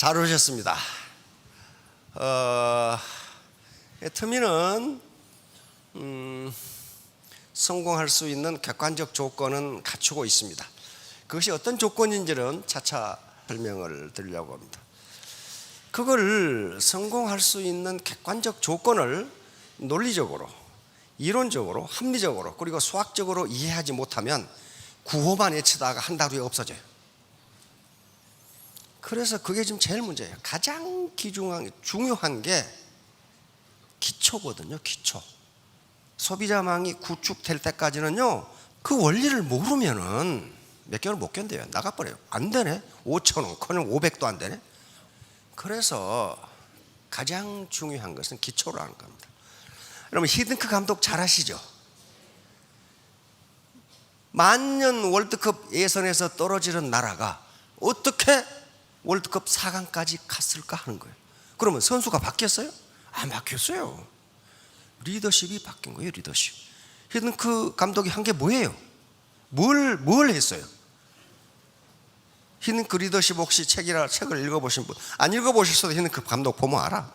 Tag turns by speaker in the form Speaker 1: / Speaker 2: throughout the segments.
Speaker 1: 잘 오셨습니다. 터미는 성공할 수 있는 객관적 조건은 갖추고 있습니다. 그것이 어떤 조건인지는 차차 설명을 드리려고 합니다. 그걸 성공할 수 있는 객관적 조건을 논리적으로, 이론적으로, 합리적으로, 그리고 수학적으로 이해하지 못하면 구호만 외치다가 한 달 후에 없어져요. 그래서 그게 지금 제일 문제예요. 가장 중요한 게 기초거든요. 기초. 소비자망이 구축될 때까지는요, 그 원리를 모르면은 몇 개월 못 견뎌요. 나가버려요. 안 되네. 5,000원, 커녕 500도 안 되네. 그래서 가장 중요한 것은 기초로 하는 겁니다. 여러분, 히딩크 감독 잘 아시죠? 만년 월드컵 예선에서 떨어지는 나라가 어떻게 월드컵 4강까지 갔을까 하는 거예요. 그러면 선수가 바뀌었어요? 안 바뀌었어요. 리더십이 바뀐 거예요. 리더십. 히딩크 감독이 한 게 뭐예요? 뭘 했어요? 히딩크 리더십 혹시 책을 읽어보신 분, 안 읽어보셨어도 히딩크 감독 보면 알아.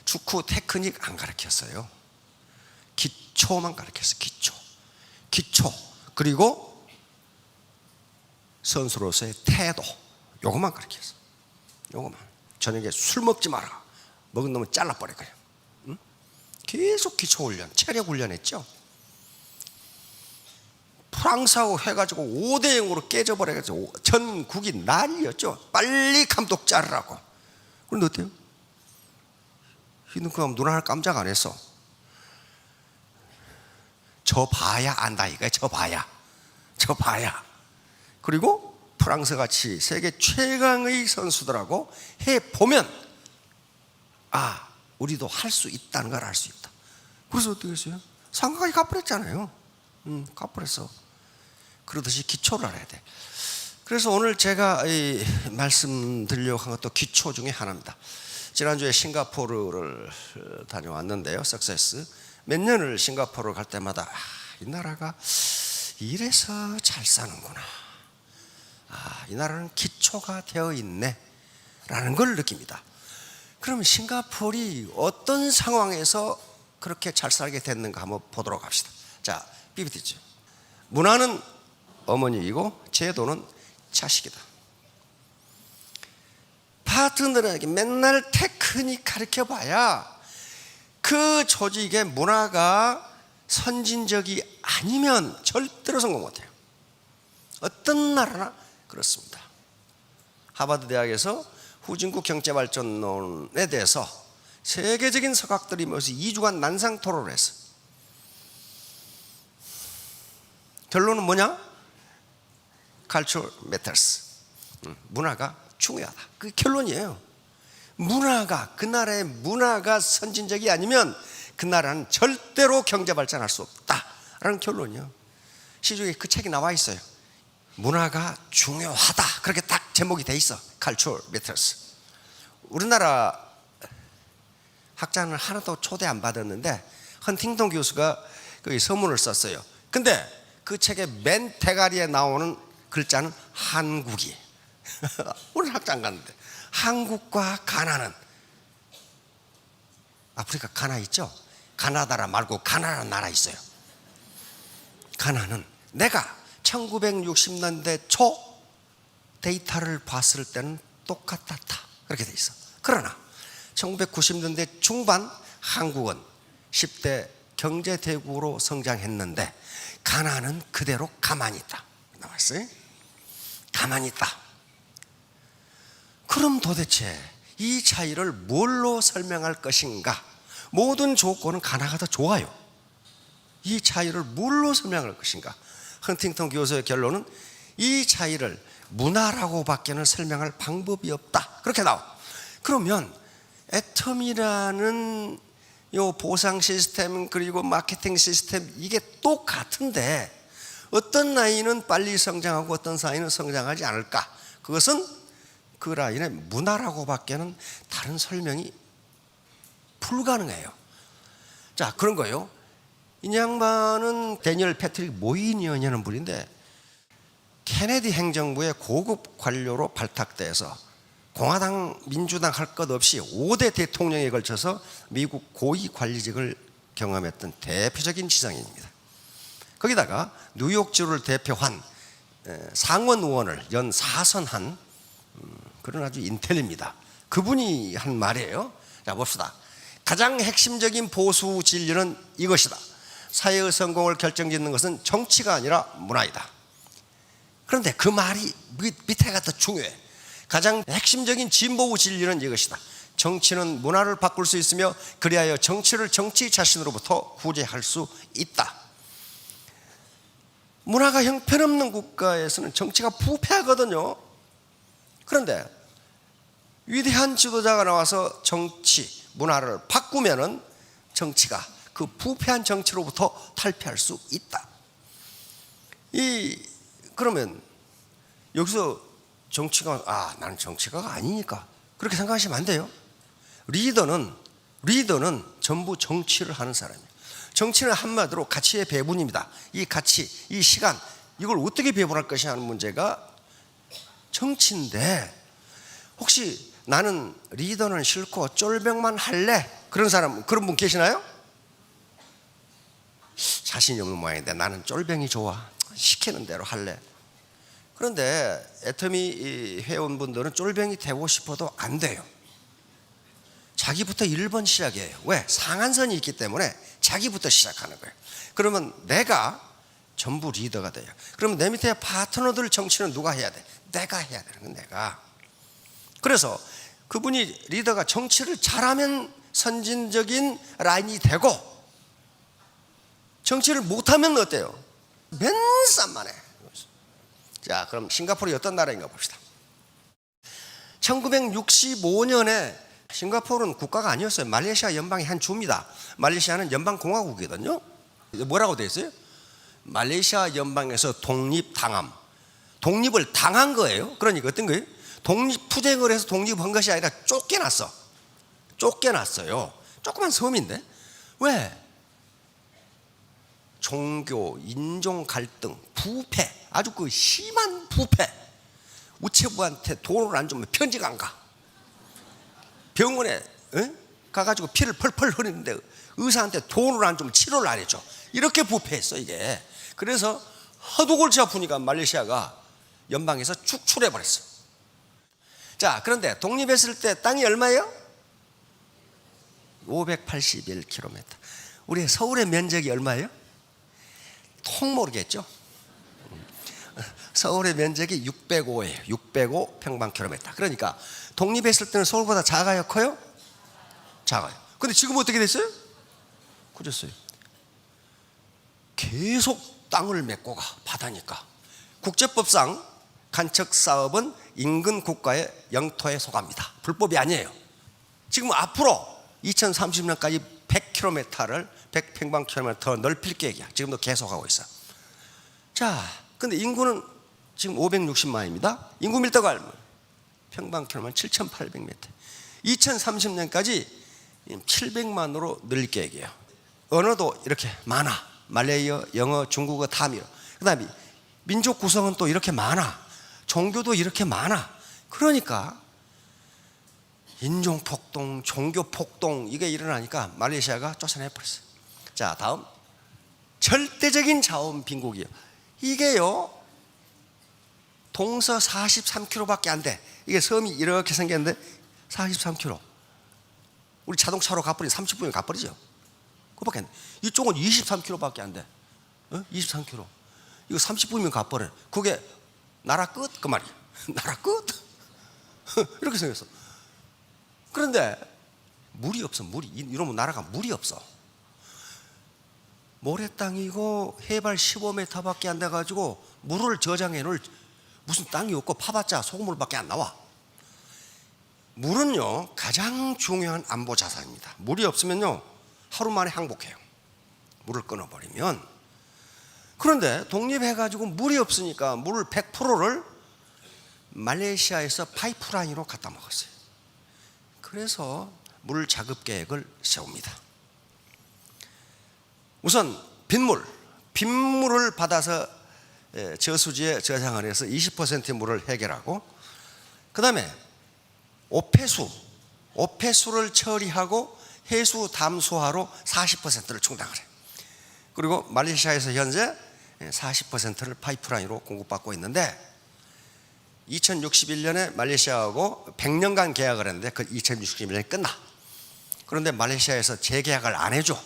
Speaker 1: 축구 테크닉 안 가르쳤어요. 기초만 가르쳤어요. 기초. 그리고 선수로서의 태도, 요것만 가르쳤어요. 요것만. 저녁에 술 먹지 마라. 먹은 놈은 잘라버려 그냥. 응? 계속 기초 훈련, 체력 훈련했죠. 프랑스하고 해가지고 5대0으로 깨져버려가지고 전국이 난리였죠. 빨리 감독 자르라고. 그런데 어때요? 히딩크 감독 눈 하나 깜짝 안 했어. 저 봐야 안다 이거야. 저 봐야. 그리고 프랑스같이 세계 최강의 선수들하고 해보면 우리도 할 수 있다는 걸 알 수 있다. 그래서 어떻게 했어요? 상까지 갚아냈잖아요. 갚아냈어. 그러듯이 기초를 알아야 돼. 그래서 오늘 제가 말씀드리려고 한 것도 기초 중에 하나입니다. 지난주에 싱가포르를 다녀왔는데요. 석세스. 몇 년을 싱가포르 갈 때마다 이 나라가 이래서 잘 사는구나. 이 나라는 기초가 되어 있네 라는 걸 느낍니다. 그럼 싱가포르이 어떤 상황에서 그렇게 잘 살게 됐는가 한번 보도록 합시다. 자, PPT죠. 문화는 어머니이고 제도는 자식이다. 파트너에게 맨날 테크닉 가르쳐봐야 그 조직의 문화가 선진적이 아니면 절대로 성공 못해요. 어떤 나라나 그렇습니다. 하버드 대학에서 후진국 경제발전론에 대해서 세계적인 석학들이 모여서 2주간 난상 토론을 했어요. 결론은 뭐냐? Culture matters. 문화가 중요하다. 그게 결론이에요. 그 나라의 문화가 선진적이 아니면 그 나라는 절대로 경제 발전할 수 없다라는 결론이에요. 시중에 그 책이 나와 있어요. 문화가 중요하다. 그렇게 딱 제목이 돼 있어. Culture matters. 우리나라 학자는 하나도 초대 안 받았는데 헌팅턴 교수가 그 서문을 썼어요. 근데 그 책의 맨 대가리에 나오는 글자는 한국이. 우리는 학자 안 갔는데 한국과 가나는, 아프리카 가나 있죠? 가나다라 말고 가나라는 나라 있어요. 가나는 내가 1960년대 초 데이터를 봤을 때는 똑같았다. 그렇게 돼 있어. 그러나 1990년대 중반 한국은 10대 경제대국으로 성장했는데 가나는 그대로 가만히 있다. 나왔어요? 가만히 있다. 그럼 도대체 이 차이를 뭘로 설명할 것인가? 모든 조건은 가나가 더 좋아요. 이 차이를 뭘로 설명할 것인가? 헌팅턴 교수의 결론은 이 차이를 문화라고 밖에는 설명할 방법이 없다. 그렇게 나와. 그러면 애텀이라는 요 보상 시스템 그리고 마케팅 시스템 이게 똑같은데 어떤 나이는 빨리 성장하고 어떤 나이는 성장하지 않을까? 그것은 그 라인의 문화라고 밖에는 다른 설명이 불가능해요. 자, 그런 거예요. 이 양반은 데니얼 패트릭 모이니언이라는 분인데 케네디 행정부의 고급 관료로 발탁돼서 공화당, 민주당 할 것 없이 5대 대통령에 걸쳐서 미국 고위 관리직을 경험했던 대표적인 지성인입니다. 거기다가 뉴욕주를 대표한 상원 의원을 연 4선한 그런 아주 인텔입니다. 그분이 한 말이에요. 자, 봅시다. 가장 핵심적인 보수 진리는 이것이다. 사회의 성공을 결정짓는 것은 정치가 아니라 문화이다. 그런데 그 말이 밑에가 더 중요해. 가장 핵심적인 진보의 진리는 이것이다. 정치는 문화를 바꿀 수 있으며 그리하여 정치를 정치 자신으로부터 구제할 수 있다. 문화가 형편없는 국가에서는 정치가 부패하거든요. 그런데 위대한 지도자가 나와서 정치, 문화를 바꾸면은 정치가 그 부패한 정치로부터 탈피할 수 있다. 그러면 여기서 정치가 나는 정치가가 아니니까 그렇게 생각하시면 안 돼요. 리더는 전부 정치를 하는 사람이에요. 정치는 한마디로 가치의 배분입니다. 이 가치, 이 시간, 이걸 어떻게 배분할 것이냐 하는 문제가 정치인데, 혹시 나는 리더는 싫고 쫄병만 할래? 그런 분 계시나요? 자신이 없는 모양인데 나는 쫄병이 좋아. 시키는 대로 할래. 그런데 애터미 회원분들은 쫄병이 되고 싶어도 안 돼요. 자기부터 1번 시작이에요. 왜? 상한선이 있기 때문에 자기부터 시작하는 거예요. 그러면 내가 전부 리더가 돼요. 그러면 내 밑에 파트너들 정치는 누가 해야 돼? 내가 해야 되는 건 내가. 그래서 그분이 리더가 정치를 잘하면 선진적인 라인이 되고, 정치를 못하면 어때요? 맨산만해. 자, 그럼 싱가포르이 어떤 나라인가 봅시다. 1965년에 싱가포르는 국가가 아니었어요. 말레이시아 연방의 한 주입니다. 말레이시아는 연방공화국이거든요. 뭐라고 되어 있어요? 말레이시아 연방에서 독립당함. 독립을 당한 거예요. 그러니까 어떤 거예요? 독립투쟁을 해서 독립한 것이 아니라 쫓겨났어요. 조그만 섬인데. 왜? 종교, 인종 갈등, 부패, 아주 그 심한 부패. 우체부한테 돈을 안 주면 편지가 안 가. 병원에 가가지고 피를 펄펄 흘리는데 의사한테 돈을 안 주면 치료를 안 해줘. 이렇게 부패했어 이게. 그래서 하도 골치 아프니까 말레이시아가 연방에서 축출해버렸어. 자, 그런데 독립했을 때 땅이 얼마예요? 581km. 우리 서울의 면적이 얼마예요? 통 모르겠죠? 서울의 면적이 605예요. 605 평방킬로미터. 그러니까 독립했을 때는 서울보다 작아요, 커요? 작아요. 근데 지금 어떻게 됐어요? 커졌어요. 계속 땅을 메고 가, 바다니까. 국제법상 간척 사업은 인근 국가의 영토에 속합니다. 불법이 아니에요. 지금 앞으로 2030년까지 100km를 100평방킬로미터 넓힐 계획이야. 지금도 계속하고 있어. 자, 근데 인구는 지금 560만입니다. 인구 밀도가 얼마? 평방킬로미터 7,800m. 2030년까지 700만으로 늘 계획이에요. 언어도 이렇게 많아. 말레이어, 영어, 중국어, 타밀. 그 다음에 민족 구성은 또 이렇게 많아. 종교도 이렇게 많아. 그러니까 인종폭동, 종교폭동 이게 일어나니까 말레이시아가 쫓아내버렸어요. 자, 다음. 절대적인 자원 빈국이에요. 이게요, 동서 43km밖에 안 돼. 이게 섬이 이렇게 생겼는데 43km. 우리 자동차로 가버리면 30분이면 가버리죠. 그밖에 안 돼. 이쪽은 23km밖에 안 돼. 23km. 이거 30분이면 가버려. 그게 나라 끝? 그 말이야. 나라 끝? 이렇게 생겼어. 그런데 물이 없어. 물이. 이러면 나라가 물이 없어. 모래땅이고 해발 15m밖에 안 돼가지고 물을 저장해 놓을 무슨 땅이 없고 파봤자 소금물밖에 안 나와. 물은요 가장 중요한 안보 자산입니다. 물이 없으면요 하루 만에 항복해요. 물을 끊어버리면. 그런데 독립해가지고 물이 없으니까 물 100%를 말레이시아에서 파이프라인으로 갖다 먹었어요. 그래서 물 자급 계획을 세웁니다. 우선 빗물을 받아서 저수지에 저장을 해서 20%의 물을 해결하고, 그 다음에 오폐수를 처리하고 해수 담수화로 40%를 충당을 해요. 그리고 말레이시아에서 현재 40%를 파이프라인으로 공급받고 있는데, 2061년에 말레이시아하고 100년간 계약을 했는데 그 2061년에 끝나. 그런데 말레이시아에서 재계약을 안 해줘.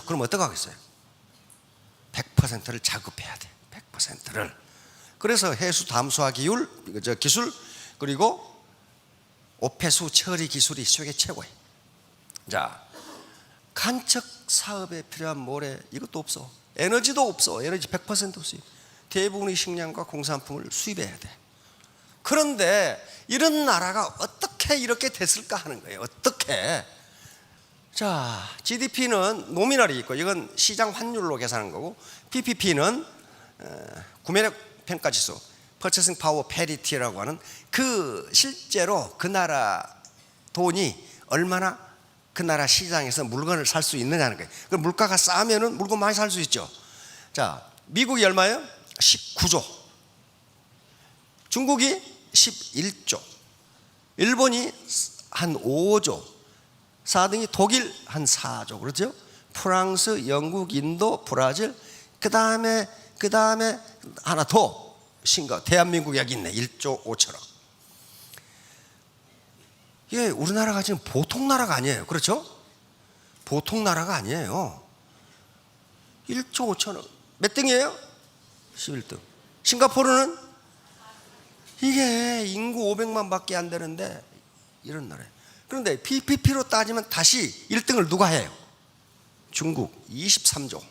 Speaker 1: 그럼 어떡 하겠어요? 100%를 자급해야 돼. 100%를. 그래서 해수 담수화 기술 그리고 오폐수 처리 기술이 세계 최고예요. 자, 간척 사업에 필요한 모래 이것도 없어. 에너지도 없어. 에너지 100% 없어요. 대부분의 식량과 공산품을 수입해야 돼. 그런데 이런 나라가 어떻게 이렇게 됐을까 하는 거예요. 어떻게? 자, GDP는 노미널이 있고, 이건 시장 환율로 계산한 거고, PPP는 구매력 평가지수, Purchasing Power Parity라고 하는 그 실제로 그 나라 돈이 얼마나 그 나라 시장에서 물건을 살 수 있느냐는 거예요. 그 물가가 싸면은 물건 많이 살 수 있죠. 자, 미국이 얼마예요? 19조. 중국이 11조. 일본이 한 5조. 4등이 독일 한 4조. 그렇죠? 프랑스, 영국, 인도, 브라질. 그 다음에 하나 더. 대한민국 여기 있네. 1조 5천억. 이게 우리나라가 지금 보통 나라가 아니에요. 그렇죠? 보통 나라가 아니에요. 1조 5천억. 몇 등이에요? 11등. 싱가포르는 이게 인구 500만 밖에 안 되는데 이런 나라예요. 그런데 PPP로 따지면 다시 1등을 누가 해요? 중국 23조.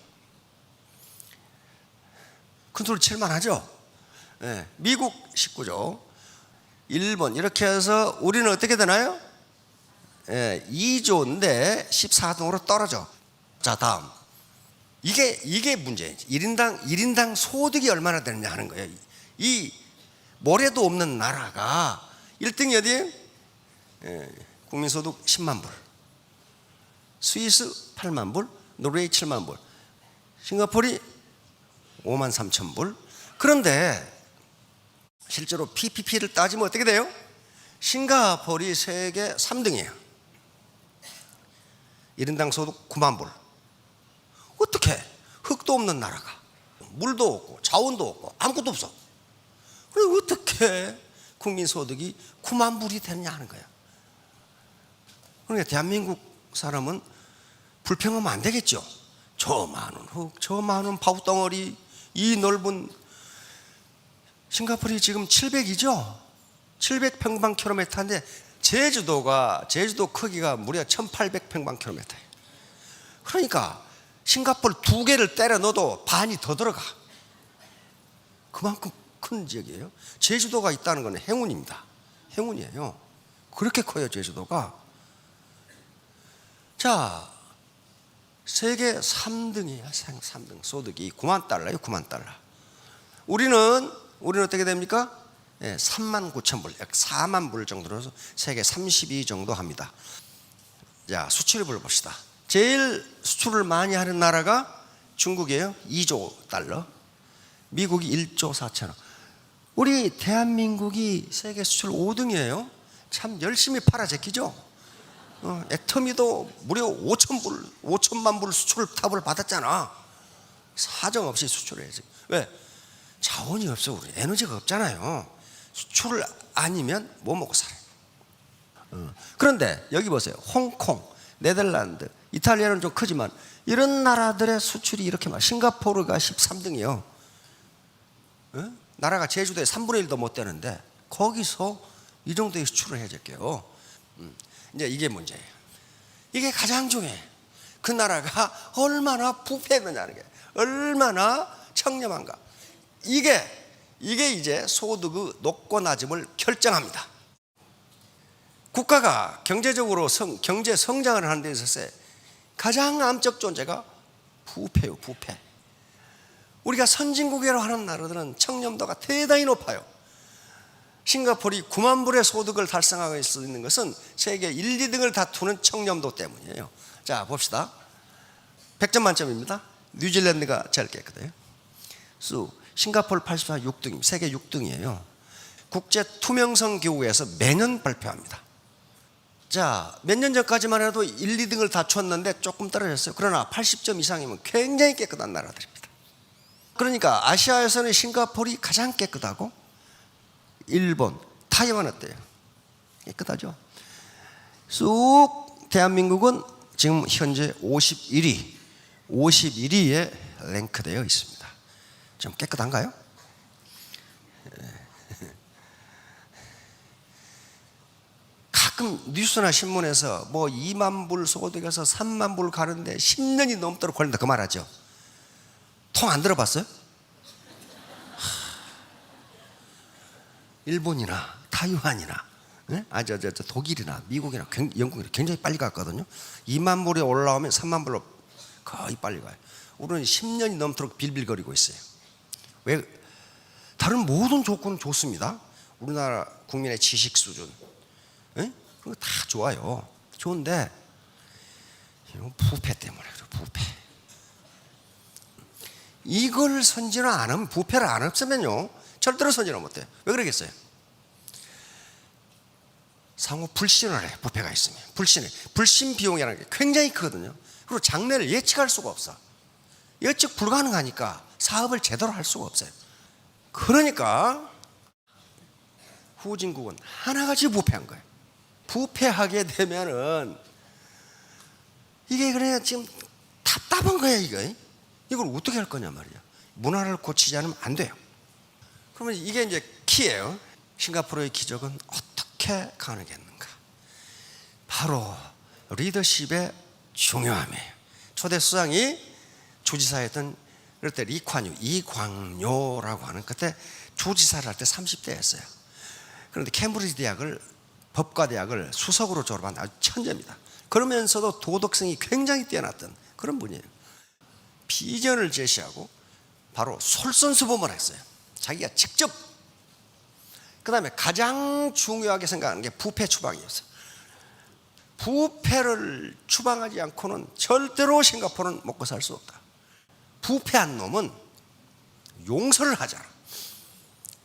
Speaker 1: 큰 소리 칠만 하죠? 네. 미국 19조. 일본 이렇게 해서 우리는 어떻게 되나요? 2조인데 14등으로 떨어져. 자, 다음. 이게 문제지. 1인당 소득이 얼마나 되느냐 하는 거예요. 이 모래도 없는 나라가 1등이 어디예요? 국민소득 10만 불. 스위스 8만 불, 노르웨이 7만 불, 싱가포르이 5만 3천 불. 그런데 실제로 PPP를 따지면 어떻게 돼요? 싱가포르이 세계 3등이에요. 1인당 소득 9만 불. 어떻게? 흙도 없는 나라가, 물도 없고 자원도 없고 아무것도 없어. 그럼 어떻게 국민소득이 9만 불이 되느냐 하는 거야. 그러니까 대한민국 사람은 불평하면 안 되겠죠. 저 많은 흙, 저 많은 바우덩어리, 이 넓은 싱가포르이 지금 700이죠. 700평방킬로미터인데 제주도 크기가 무려 1800평방킬로미터예요. 그러니까 싱가포르 2개를 때려 넣어도 반이 더 들어가. 그만큼 큰 지역이에요. 제주도가 있다는 건 행운입니다. 행운이에요. 그렇게 커요, 제주도가. 자, 세계 3등이에요. 3등 소득이 9만 달러예요. 9만 달러. 우리는 어떻게 됩니까? 3만 9천 불, 약 4만 불 정도로서 세계 32 정도 합니다. 자, 수출입을 봅시다. 제일 수출을 많이 하는 나라가 중국이에요. 2조 달러. 미국이 1조 4천억. 우리 대한민국이 세계 수출 5등이에요. 참 열심히 팔아 제끼죠. 애터미도 무려 5천만 불 수출 탑을 받았잖아. 사정없이 수출해야지. 왜? 자원이 없어. 우리 에너지가 없잖아요. 수출을 아니면 뭐 먹고 살아요. 그런데 여기 보세요. 홍콩, 네덜란드, 이탈리아는 좀 크지만 이런 나라들의 수출이 이렇게 많아. 싱가포르가 13등이요. 나라가 제주도에 3분의 1도 못 되는데 거기서 이 정도의 수출을 해줄게요. 이제 이게 문제예요. 이게 가장 중요해. 그 나라가 얼마나 부패했느냐는 게, 얼마나 청렴한가. 이게 이제 소득의 높고 낮음을 결정합니다. 국가가 경제적으로 경제 성장을 하는 데 있어서 가장 암적 존재가 부패요, 부패. 우리가 선진국이라고 하는 나라들은 청렴도가 대단히 높아요. 싱가포르이 9만 불의 소득을 달성하고 있는 것은 세계 1, 2등을 다투는 청렴도 때문이에요. 자, 봅시다. 100점 만점입니다. 뉴질랜드가 제일 깨끗해요. 수 싱가포르 84 6등, 세계 6등이에요. 국제 투명성 기구에서 매년 발표합니다. 자, 몇 년 전까지만 해도 1, 2등을 다쳤는데 조금 떨어졌어요. 그러나 80점 이상이면 굉장히 깨끗한 나라들입니다. 그러니까 아시아에서는 싱가포르이 가장 깨끗하고 일본, 타이완 어때요? 깨끗하죠? 쑥 대한민국은 지금 현재 51위에 랭크되어 있습니다. 좀 깨끗한가요? 가끔 뉴스나 신문에서 뭐 2만 불 소득에서 3만 불 가는데 10년이 넘도록 걸린다 그 말하죠. 통 안 들어봤어요? 일본이나 타이완이나 독일이나 미국이나 영국이나 굉장히 빨리 갔거든요. 2만 불이 올라오면 3만 불로 거의 빨리 가요. 우리는 10년이 넘도록 빌빌거리고 있어요. 왜? 다른 모든 조건은 좋습니다. 우리나라 국민의 지식 수준, 그거 다 좋아요. 좋은데 부패 때문에 그래요. 부패. 이걸 선진화 안 하면, 부패를 안 없으면요 절대로 선진화 못해요. 왜 그러겠어요? 상호 불신을 해요. 부패가 있으면 불신 비용이라는 게 굉장히 크거든요. 그리고 장래를 예측할 수가 없어. 예측 불가능하니까 사업을 제대로 할 수가 없어요. 그러니까 후진국은 하나같이 부패한 거예요. 부패하게 되면은 이게 그래 지금 답답한 거야. 이걸 어떻게 할 거냐 말이야. 문화를 고치지 않으면 안 돼요. 그러면 이게 이제 키예요. 싱가포르의 기적은 어떻게 가능했는가? 바로 리더십의 중요함이에요. 초대 수장이 주지사였던 그때 리콴유, 이광요라고 하는, 그때 주지사를 할 때 30대였어요. 그런데 캠브리지 대학을, 법과대학을 수석으로 졸업한 아주 천재입니다. 그러면서도 도덕성이 굉장히 뛰어났던 그런 분이에요. 비전을 제시하고 바로 솔선수범을 했어요. 자기가 직접. 그 다음에 가장 중요하게 생각하는 게 부패 추방이었어요. 부패를 추방하지 않고는 절대로 싱가포르는 먹고 살 수 없다. 부패한 놈은 용서를 하자.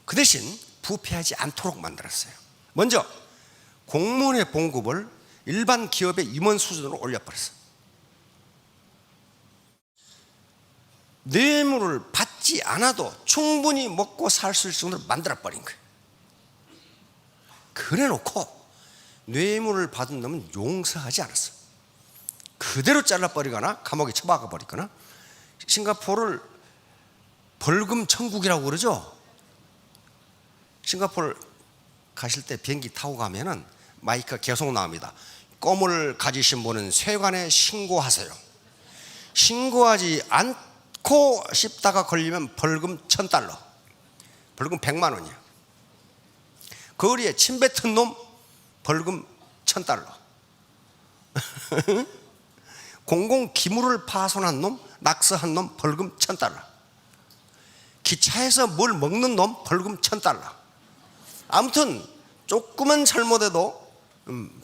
Speaker 1: 그 대신 부패하지 않도록 만들었어요. 먼저 공무원의 봉급을 일반 기업의 임원 수준으로 올려버렸어요. 뇌물을 받지 않아도 충분히 먹고 살 수 있을 정도로 만들어버린 거예요. 그래놓고 뇌물을 받은 놈은 용서하지 않았어요. 그대로 잘라버리거나 감옥에 처박아버리거나, 싱가포르를 벌금 천국이라고 그러죠. 싱가포르 가실 때 비행기 타고 가면은 마이크가 계속 나옵니다. 껌을 가지신 분은 세관에 신고하세요. 신고하지 않고 씹다가 걸리면 벌금 $1,000, 벌금 100만 원이야. 거리에 침 뱉은 놈 벌금 $1,000. 공공 기물을 파손한 놈, 낙서한 놈 벌금 $1,000. 기차에서 뭘 먹는 놈 벌금 $1,000. 아무튼 조금은 잘못해도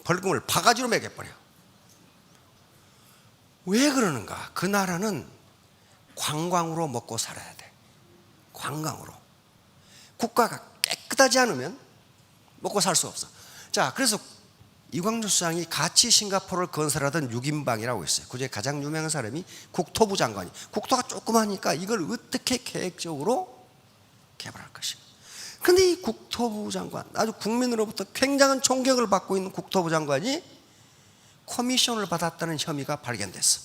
Speaker 1: 벌금을 바가지로 매겨버려. 왜 그러는가? 그 나라는 관광으로 먹고 살아야 돼. 관광으로. 국가가 깨끗하지 않으면 먹고 살 수 없어. 자, 그래서 이광조 수장이 같이 싱가포르를 건설하던 6인방이라고 있어요. 그중에 가장 유명한 사람이 국토부 장관이. 국토가 조그마하니까 이걸 어떻게 계획적으로 개발할 것인가. 그런데 이 국토부 장관, 아주 국민으로부터 굉장한 존경을 받고 있는 국토부 장관이 커미션을 받았다는 혐의가 발견됐어.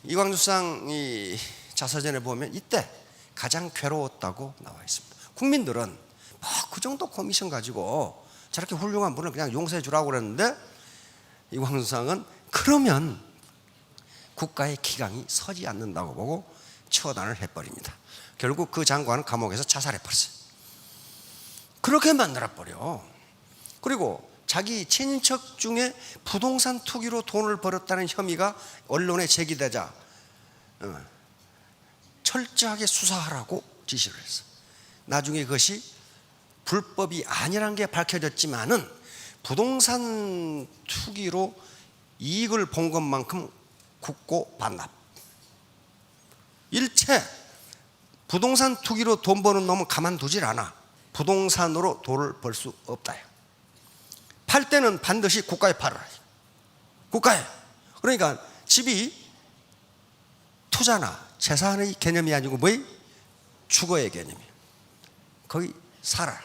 Speaker 1: 이광조 수장이 자서전에 보면 이때 가장 괴로웠다고 나와 있습니다. 국민들은 그 정도 커미션 가지고 저렇게 훌륭한 분을 그냥 용서해 주라고 그랬는데, 이광조 수장은 그러면 국가의 기강이 서지 않는다고 보고 처단을 해버립니다. 결국 그 장관은 감옥에서 자살해버렸어요. 그렇게 만들어버려. 그리고 자기 친인척 중에 부동산 투기로 돈을 벌었다는 혐의가 언론에 제기되자 철저하게 수사하라고 지시를 했어. 나중에 그것이 불법이 아니라는 게 밝혀졌지만은 부동산 투기로 이익을 본 것만큼 국고 반납, 일체 부동산 투기로 돈 버는 놈은 가만두질 않아. 부동산으로 돈을 벌 수 없다. 팔 때는 반드시 국가에 팔아라. 국가에. 그러니까 집이 투자나 재산의 개념이 아니고 뭐이? 주거의 개념이에요. 거기 살아라.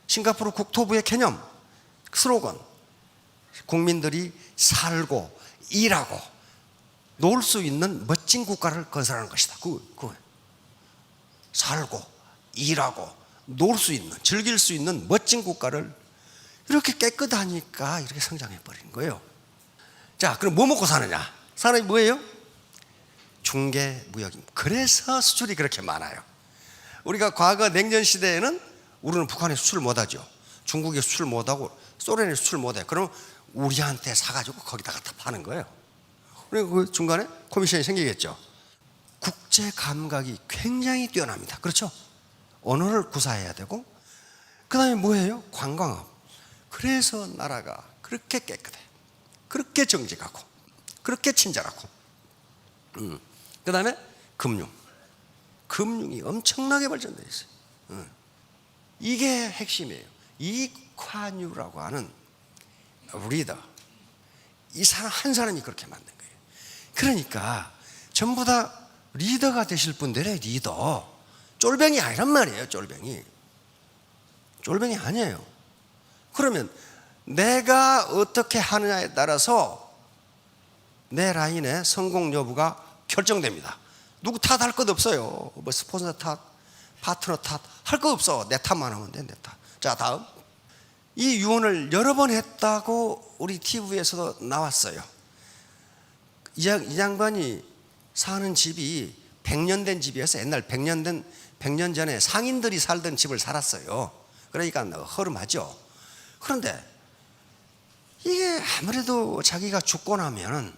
Speaker 1: 싱가포르 국토부의 개념, 슬로건, 국민들이 살고 일하고 놀 수 있는 멋진 국가를 건설하는 것이다. 살고 일하고 놀 수 있는, 즐길 수 있는 멋진 국가를 이렇게 깨끗하니까 이렇게 성장해 버린 거예요. 자, 그럼 뭐 먹고 사느냐? 사람이 뭐예요? 중개 무역입니다. 그래서 수출이 그렇게 많아요. 우리가 과거 냉전 시대에는 우리는 북한에 수출 못하죠. 중국에 수출 못하고 소련에 수출 못해요. 그럼 우리한테 사가지고 거기다 갖다 파는 거예요. 그리고 그 중간에 커미션이 생기겠죠. 국제 감각이 굉장히 뛰어납니다. 그렇죠? 언어를 구사해야 되고, 그 다음에 뭐예요? 관광업. 그래서 나라가 그렇게 깨끗해, 그렇게 정직하고, 그렇게 친절하고. 그 다음에 금융이 엄청나게 발전되어 있어요. 이게 핵심이에요. 이관유라고 하는 리더, 이 사람 한 사람이 그렇게 만든 거예요. 그러니까 전부 다 리더가 되실 분들의 리더, 쫄병이 아니란 말이에요. 쫄병이 아니에요. 그러면 내가 어떻게 하느냐에 따라서 내 라인의 성공 여부가 결정됩니다. 누구 탓할 것 없어요. 뭐 스폰서 탓, 파트너 탓 할 거 없어. 내 탓만 하면 돼, 내 탓. 자, 다음. 이 유언을 여러 번 했다고 우리 TV에서도 나왔어요. 이 양반이 사는 집이 100년 된 집이어서, 옛날 100년 전에 상인들이 살던 집을 살았어요. 그러니까 허름하죠. 그런데 이게 아무래도 자기가 죽고 나면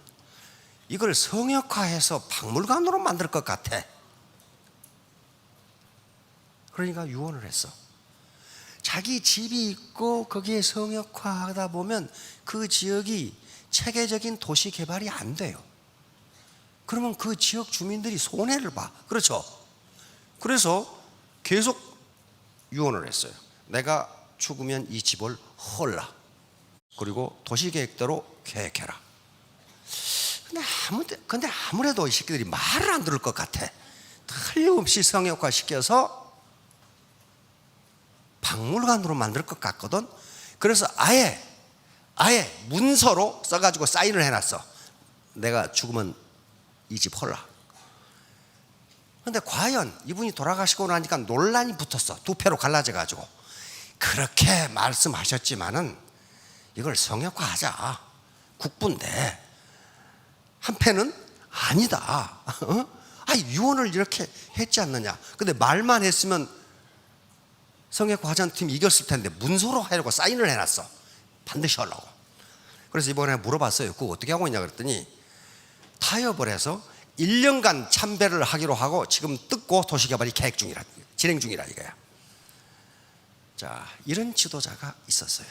Speaker 1: 이걸 성역화해서 박물관으로 만들 것 같아. 그러니까 유언을 했어. 자기 집이 있고 거기에 성역화하다 보면 그 지역이 체계적인 도시 개발이 안 돼요. 그러면 그 지역 주민들이 손해를 봐. 그렇죠? 그래서 계속 유언을 했어요. 내가 죽으면 이 집을 헐라. 그리고 도시계획대로 계획해라. 근데 아무래도 이 새끼들이 말을 안 들을 것 같아. 틀림없이 성역화 시켜서 박물관으로 만들 것 같거든. 그래서 아예 문서로 써가지고 사인을 해놨어. 내가 죽으면 이 집 헐라. 근데 과연 이분이 돌아가시고 나니까 논란이 붙었어. 두 패로 갈라져가지고. 그렇게 말씀하셨지만은 이걸 성역화하자. 국부인데. 한 패는 아니다. 유언을 이렇게 했지 않느냐. 근데 말만 했으면 성역화하자는 팀이 이겼을 텐데 문서로 하려고 사인을 해놨어. 반드시 하려고. 그래서 이번에 물어봤어요. 그거 어떻게 하고 있냐 그랬더니 타협을 해서 1년간 참배를 하기로 하고 지금 뜯고 도시개발이 진행 중이라 이거야. 자, 이런 지도자가 있었어요.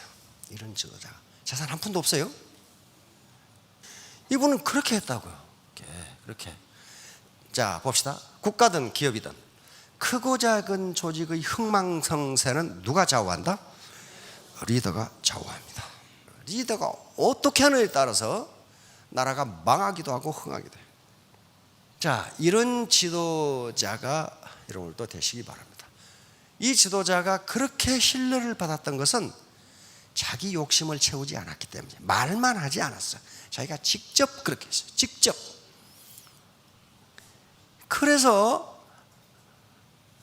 Speaker 1: 이런 지도자가. 재산 한 푼도 없어요. 이분은 그렇게 했다고요. 그렇게. 자, 봅시다. 국가든 기업이든 크고 작은 조직의 흥망성쇠는 누가 좌우한다? 리더가 좌우합니다. 리더가 어떻게 하느냐에 따라서 나라가 망하기도 하고 흥하기도 해요. 자, 이런 지도자가 여러분들도 되시기 바랍니다. 이 지도자가 그렇게 신뢰를 받았던 것은 자기 욕심을 채우지 않았기 때문에, 말만 하지 않았어요. 자기가 직접 그렇게 했어요. 직접. 그래서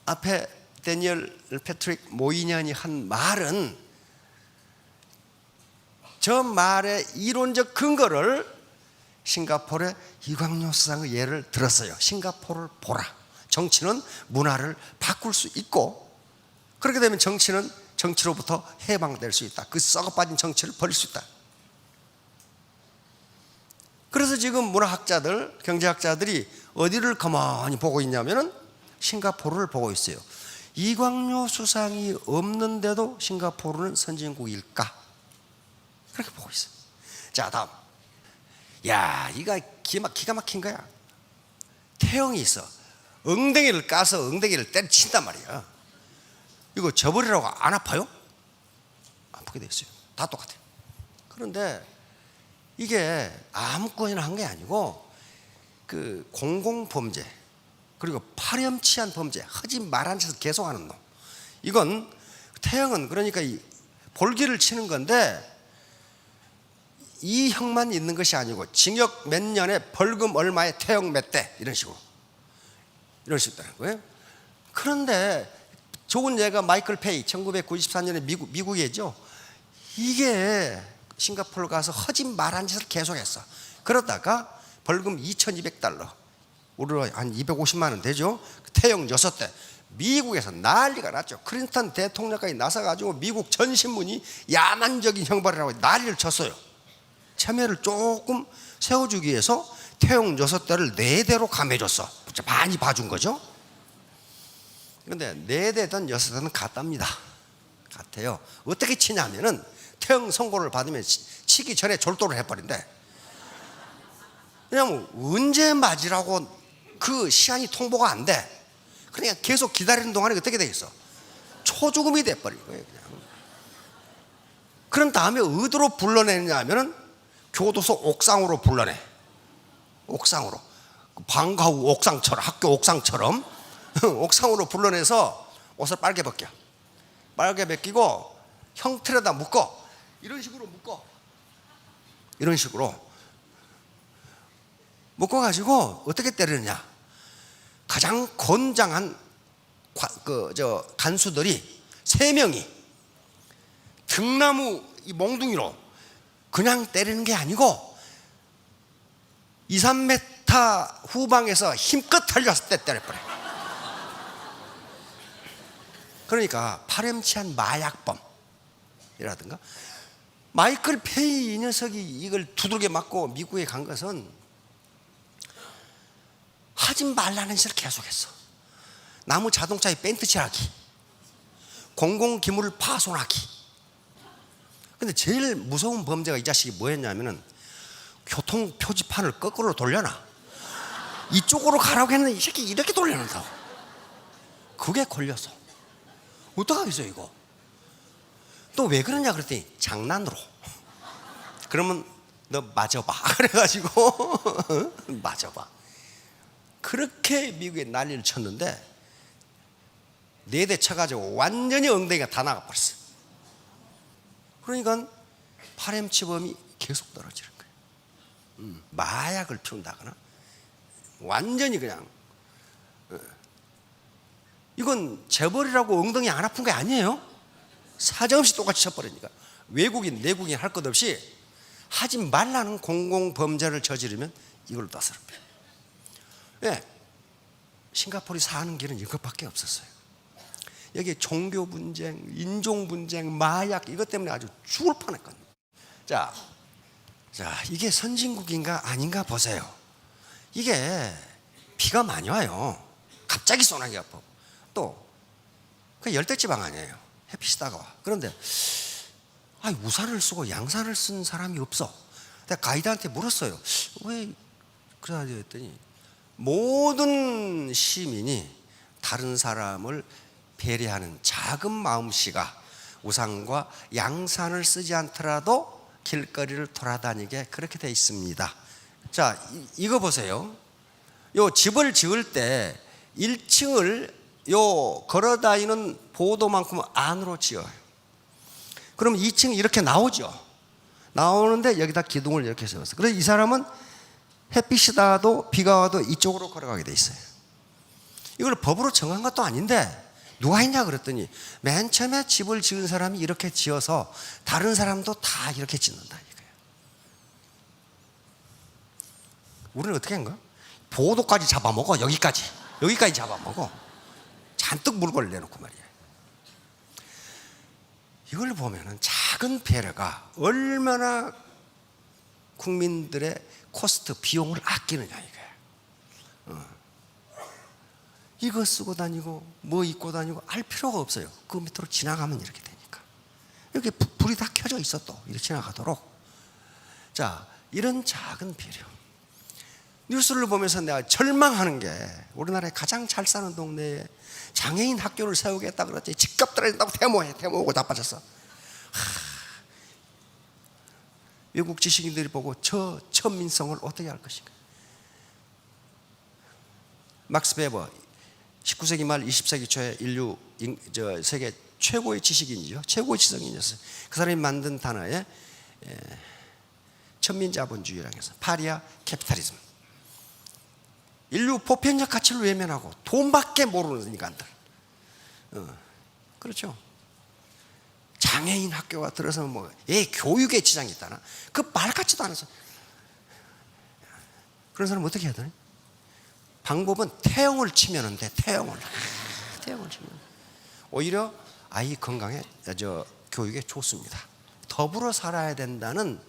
Speaker 1: 앞에 데니얼 패트릭 모이년이 한 말은, 저 말의 이론적 근거를 싱가포르의 이광요 수상의 예를 들었어요. 싱가포르를 보라. 정치는 문화를 바꿀 수 있고, 그렇게 되면 정치는 정치로부터 해방될 수 있다. 그 썩어빠진 정치를 버릴 수 있다. 그래서 지금 문화학자들, 경제학자들이 어디를 가만히 보고 있냐면은 싱가포르를 보고 있어요. 이광요 수상이 없는데도 싱가포르는 선진국일까? 그렇게 보고 있어요. 자, 다음. 야, 이거 기가 막힌 거야. 태영이 있어. 엉덩이를 까서 엉덩이를 때려친단 말이야. 이거 저버리라고 안 아파요? 아프게 돼 있어요. 다 똑같아요. 그런데 이게 아무거나 한 게 아니고 그 공공범죄 그리고 파렴치한 범죄, 하지 말한 짓을 계속하는 놈. 이건 태형은 그러니까 이 볼기를 치는 건데 이 형만 있는 것이 아니고 징역 몇 년에 벌금 얼마에 태형 몇 대 이런 식으로 있다는 거예요. 그런데 좋은 예가 마이클 페이 1994년에 미국이죠. 이게 싱가포르 가서 하지 말한 짓을 계속했어. 그러다가 벌금 2,200달러 우리로 한 250만 원 되죠. 태형 6대. 미국에서 난리가 났죠. 클린턴 대통령까지 나서가지고 미국 전 신문이 야만적인 형벌이라고 난리를 쳤어요. 참여를 조금 세워주기 위해서 태형 6대를 4대로 감해줬어. 많이 봐준 거죠. 그런데 4대든 6대는 같답니다. 같아요. 어떻게 치냐면은 태형 선고를 받으면 치기 전에 졸도를 해버린대. 왜냐면 언제 맞으라고 그 시한이 통보가 안 돼. 그러니까 계속 기다리는 동안에 어떻게 되겠어? 초죽음이 돼버린 거예요. 그냥. 그런 다음에 어디로 불러내냐 하면은 교도소 옥상으로 불러내. 옥상으로. 방과 후 옥상처럼, 학교 옥상처럼 옥상으로 불러내서 옷을 빨개 벗겨. 빨개 벗기고 형틀에다 묶어. 이런 식으로 묶어. 이런 식으로 묶어가지고 어떻게 때리느냐. 가장 건장한 간수들이 3명이 등나무 이 몽둥이로 그냥 때리는 게 아니고 2, 3m 후방에서 힘껏 달렸을 때 때려버려요. 그러니까 파렴치한 마약범이라든가 마이클 페이 이 녀석이 이걸 두들겨 맞고 미국에 간 것은 하지 말라는 짓을 계속했어. 나무 자동차에 벤트 칠하기, 공공기물을 파손하기. 근데 제일 무서운 범죄가 이 자식이 뭐였냐면은 교통 표지판을 거꾸로 돌려놔. 이쪽으로 가라고 했는데 이 새끼 이렇게 돌려놓는다고. 그게 걸렸어. 어떡하겠어요 이거. 또 왜 그러냐 그랬더니 장난으로. 그러면 너 맞아봐. 그래가지고 맞아봐. 그렇게 미국에 난리를 쳤는데 4대 쳐가지고 완전히 엉덩이가 다 나가버렸어요. 그러니까 파렴치범이 계속 떨어지는 거예요. 마약을 피운다거나 완전히 그냥 이건 재벌이라고 엉덩이 안 아픈 게 아니에요. 사정없이 똑같이 쳐버리니까 외국인 내국인 할 것 없이 하지 말라는 공공범죄를 저지르면 이걸로 따스럽게. 예, 싱가포르이 사는 길은 이것밖에 없었어요. 여기 종교 분쟁, 인종 분쟁, 마약 이것 때문에 아주 죽을 뻔했거든요. 자, 이게 선진국인가 아닌가 보세요. 이게 비가 많이 와요. 갑자기 소나기가 아파. 또 그 열대지방 아니에요. 햇빛이 다가와. 그런데 우산을 쓰고 양산을 쓴 사람이 없어. 내가 가이드한테 물었어요. 왜 그래야 했더니 모든 시민이 다른 사람을 배려하는 작은 마음씨가 우산과 양산을 쓰지 않더라도 길거리를 돌아다니게 그렇게 되어 있습니다. 자, 이거 보세요. 요 집을 지을 때 1층을 요 걸어다니는 보도만큼 안으로 지어요. 그럼 2층이 이렇게 나오죠. 나오는데 여기다 기둥을 이렇게 세웠어요. 그래서 이 사람은 햇빛이 닿아도 비가 와도 이쪽으로 걸어가게 돼 있어요. 이걸 법으로 정한 것도 아닌데 누가 했냐 그랬더니 맨 처음에 집을 지은 사람이 이렇게 지어서 다른 사람도 다 이렇게 짓는다 이거예요. 우리는 어떻게 한 거야? 보도까지 잡아먹어. 여기까지 잡아먹어. 잔뜩 물건을 내놓고 말이야. 이걸 보면은 작은 배려가 얼마나 국민들의 코스트 비용을 아끼느냐 이거야. 이거 쓰고 다니고 뭐 입고 다니고 알 필요가 없어요. 그 밑으로 지나가면 이렇게 되니까. 이렇게 불이 다 켜져 있어 또 이렇게 지나가도록. 자, 이런 작은 배려. 뉴스를 보면서 내가 절망하는 게 우리나라에 가장 잘 사는 동네에 장애인 학교를 세우겠다 그랬더니 집값 떨어진다고 데모오고 자빠졌어. 외국 지식인들이 보고 저 천민성을 어떻게 할 것인가. 막스 베버 19세기 말 20세기 초에 세계 최고의 지식인이죠. 최고의 지성인이었어요. 그 사람이 만든 단어에 천민자본주의라고 해서 파리아 캐피탈리즘. 인류 보편적 가치를 외면하고 돈밖에 모르는 인간들. 그렇죠. 장애인 학교가 들어서 뭐 애 교육에 지장이 있다나 그 말 같지도 않아서 그런 사람 어떻게 해야 되나? 방법은 태형을 치면 돼. 태형을 치면 오히려 아이 건강에 교육에 좋습니다. 더불어 살아야 된다는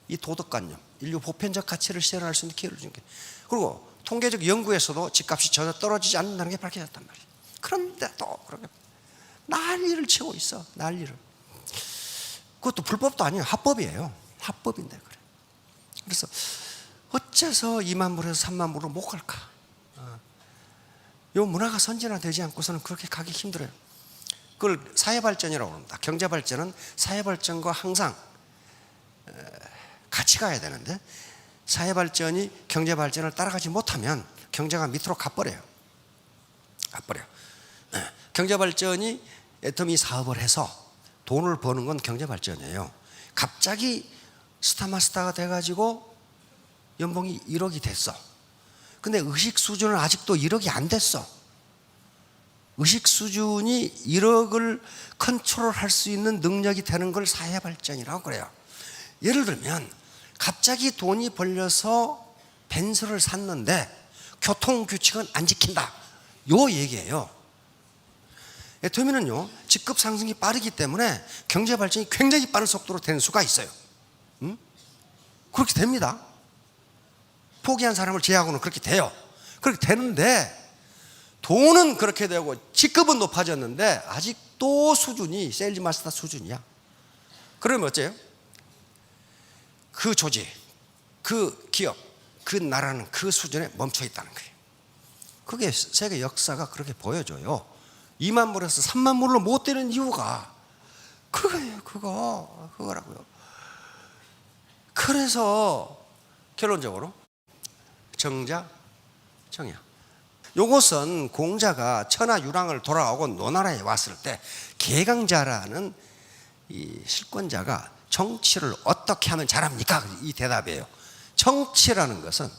Speaker 1: 이 도덕관념, 인류 보편적 가치를 실현할 수 있는 기회를 준 게. 그리고 통계적 연구에서도 집값이 전혀 떨어지지 않는다는 게 밝혀졌단 말이에요. 그런데 또 그렇게 난리를 치고 있어. 난리를. 그것도 불법도 아니에요. 합법이에요. 합법인데 그래. 그래서 어째서 2만 불에서 3만 불로 못 갈까? 이 문화가 선진화되지 않고서는 그렇게 가기 힘들어요. 그걸 사회발전이라고 합니다. 경제발전은 사회발전과 항상 같이 가야 되는데 사회발전이 경제발전을 따라가지 못하면 경제가 밑으로 가버려요. 경제발전이 애터미 사업을 해서 돈을 버는 건 경제발전이에요. 갑자기 스타마스타가 돼가지고 연봉이 1억이 됐어. 근데 의식 수준은 아직도 1억이 안 됐어. 의식 수준이 1억을 컨트롤할 수 있는 능력이 되는 걸 사회발전이라고 그래요. 예를 들면 갑자기 돈이 벌려서 벤츠를 샀는데 교통규칙은 안 지킨다. 요 얘기예요. 애터미는요 직급 상승이 빠르기 때문에 경제발전이 굉장히 빠른 속도로 되는 수가 있어요. 그렇게 됩니다. 포기한 사람을 제외하고는 그렇게 돼요. 그렇게 되는데 돈은 그렇게 되고 직급은 높아졌는데 아직도 수준이 세일즈 마스터 수준이야. 그러면 어째요? 그 조직, 그 기업, 그 나라는 그 수준에 멈춰 있다는 거예요. 그게 세계 역사가 그렇게 보여줘요. 2만 불에서 3만 불로 못 되는 이유가 그거예요. 그거라고요. 그래서 결론적으로 정자, 정야. 요것은 공자가 천하유랑을 돌아오고 노나라에 왔을 때 개강자라는 이 실권자가 정치를 어떻게 하면 잘합니까? 이 대답이에요. 정치라는 것은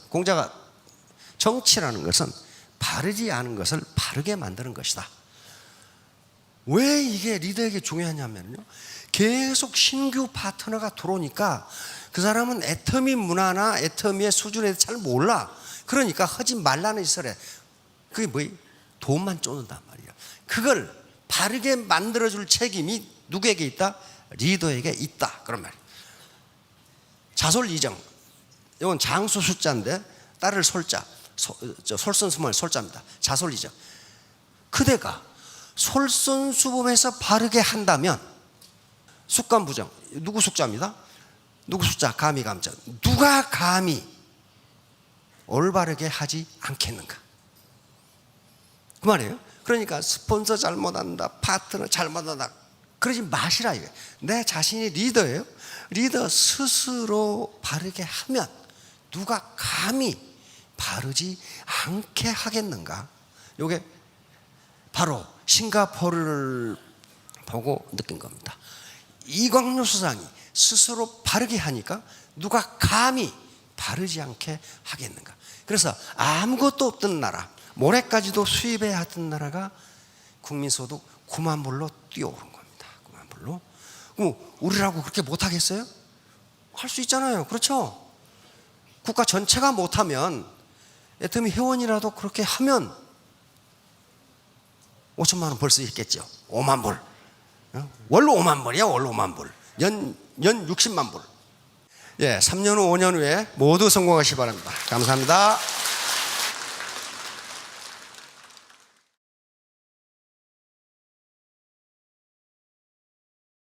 Speaker 1: 바르지 않은 것을 바르게 만드는 것이다. 왜 이게 리더에게 중요하냐면요. 계속 신규 파트너가 들어오니까 그 사람은 애터미 문화나 애터미의 수준에 대해서 잘 몰라. 그러니까 하지 말라는 짓을 해. 그게 뭐예요? 돈만 쫓는단 말이야. 그걸 바르게 만들어줄 책임이 누구에게 있다? 리더에게 있다. 그런 말이에요. 자솔이정. 이건 장수 숫자인데 따를 솔자. 솔선수범의 솔자입니다. 자솔이정. 그대가 솔선수범해서 바르게 한다면 숙감부정. 누구 숙자입니다? 누구 숫자? 감히 감정. 누가 감히 올바르게 하지 않겠는가? 그 말이에요. 그러니까 스폰서 잘못한다, 파트너 잘못한다, 그러지 마시라 이거예요. 내 자신이 리더예요. 리더 스스로 바르게 하면 누가 감히 바르지 않게 하겠는가? 이게 바로 싱가포르를 보고 느낀 겁니다. 이광류 수상이 스스로 바르게 하니까 누가 감히 바르지 않게 하겠는가? 그래서 아무것도 없던 나라, 모래까지도 수입해야 하던 나라가 국민소득 9만 불로 뛰어오른 겁니다. 9만 불로. 우리라고 그렇게 못하겠어요? 할 수 있잖아요. 그렇죠? 국가 전체가 못하면 애터미 회원이라도 그렇게 하면 5천만 원 벌 수 있겠죠. 5만 불. 월로 5만 불이야. 월로 5만 불. 연 60만 불. 예, 3년 후 5년 후에 모두 성공하시기 바랍니다. 감사합니다.